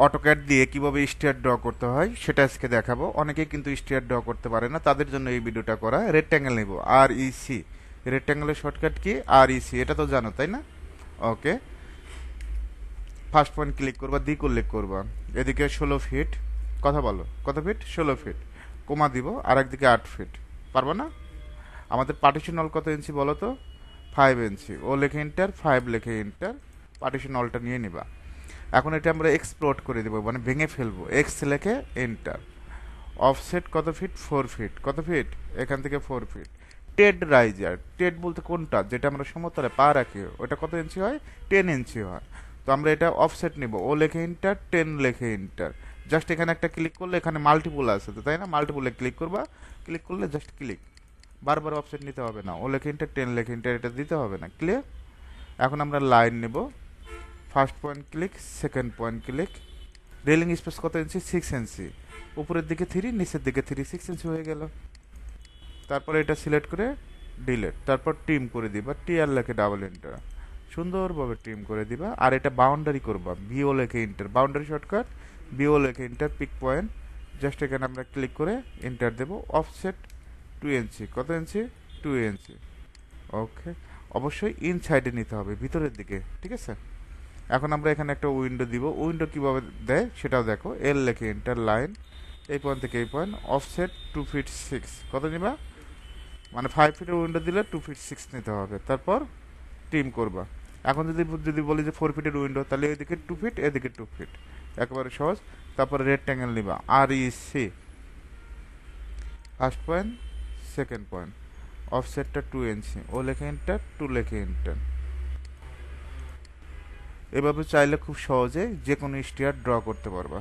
AutoCAD দিয়ে কিভাবে stair draw করতে হয় সেটা আজকে দেখাবো। অনেকেই কিন্তু স্টেয়ার ড্র করতে পারে না, তাদের জন্য এই ভিডিওটা করা। রেক্ট্যাঙ্গেল নেব, আর ই সি। রেক্ট্যাঙ্গেলের shortcut key? আর ই সি, এটা তো জানো তাই না? ওকে, ফার্স্ট পয়েন্ট ক্লিক করবা, দ্বিক উল্লেখ করবা। এদিকে 16 ফিট, কথা বলো, কত ফিট? 16 ফিট। কোমা দিব, আর একদিকে 8 ফিট। পারবা না? আমাদের পার্টিশন অল কত ইঞ্চি বলো তো? 5 ইঞ্চি। ও লেখে ইন্টার, 5 লেখে ইন্টার, পার্টিশন অলটা নিয়ে নিবা। এখন এটা আমরা এক্সপ্লোড করে দেবো, মানে ভেঙে ফেলবো। এক্স লেখে এন্টার। অফসেট কত ফিট? 4 ফিট। কত ফিট? এখান থেকে 4 ফিট। টেড রাইজার, টেড বলতে কোনটা, যেটা আমরা সমতলে পা রাখি, ওটা কত ইঞ্চি হয়? 10 ইঞ্চি হয়। তো আমরা এটা অফসেট নিব, ও লেখে ইন্টার, 10 লেখে ইন্টার। জাস্ট এখানে একটা ক্লিক করলে, এখানে মাল্টিপুল আছে তো তাই না? মাল্টিপুলে ক্লিক করবা, ক্লিক করলে জাস্ট ক্লিক, বারবার অফসেট নিতে হবে না। ও লেখে ইন্টার, 10 লেখে ইন্টার, এটা দিতে হবে না। ক্লিয়ার? এখন আমরা লাইন নেব। First point click, second point click. Railing space কত ইঞ্চি? 6 ইঞ্চি। উপরের দিকে 3, নিচের দিকে 3, 6 ইঞ্চি হয়ে গেল। তারপরে এটা সিলেক্ট করে ডিলেট, তারপর ট্রিম করে দিবা, টিআর লেখে ডাবল এন্টার, সুন্দরভাবে ট্রিম করে দিবা। আর এটা বাউন্ডারি করবা, বিও লেখে ইন্টার, বাউন্ডারি শর্টকাট বিও লেখে ইন্টার, পিক পয়েন্ট। জাস্ট এখানে আমরা ক্লিক করে এন্টার দেব। অফসেট 2 ইঞ্চি। কত ইঞ্চি? 2 ইঞ্চি। ওকে, অবশ্যই ইনসাইডে নিতে হবে, ভিতরের দিকে, ঠিক আছে? এখন আমরা এখানে একটা উইন্ডো দিব। উইন্ডো কিভাবে দেয় সেটাও দেখো। এল লেখে এন্টার, লাইন এই পয়েন্ট থেকে এই পয়েন্ট, অফসেট 2 ফিট 6। কত নিবা? মানে 5 ফিটের উইন্ডো দিলে 2 ফিট 6 নিতে হবে। তারপর ট্রিম করবা। এখন যদি যদি বলি যে 4 ফিটের উইন্ডো, তাহলে এদিকে 2 ফিট, এদিকে 2 ফিট, একেবারে সহজ। তারপরে রেক্ট্যাঙ্গেল নিবা, R E C. First point, second point, অফসেটটা 2 ইঞ্চি, ও লেখে এন্টার, 2 লেখে এন্টার। এভাবে চাইলে খুব সহজে যে কোনো স্টিয়ার ড্র করতে পারবা।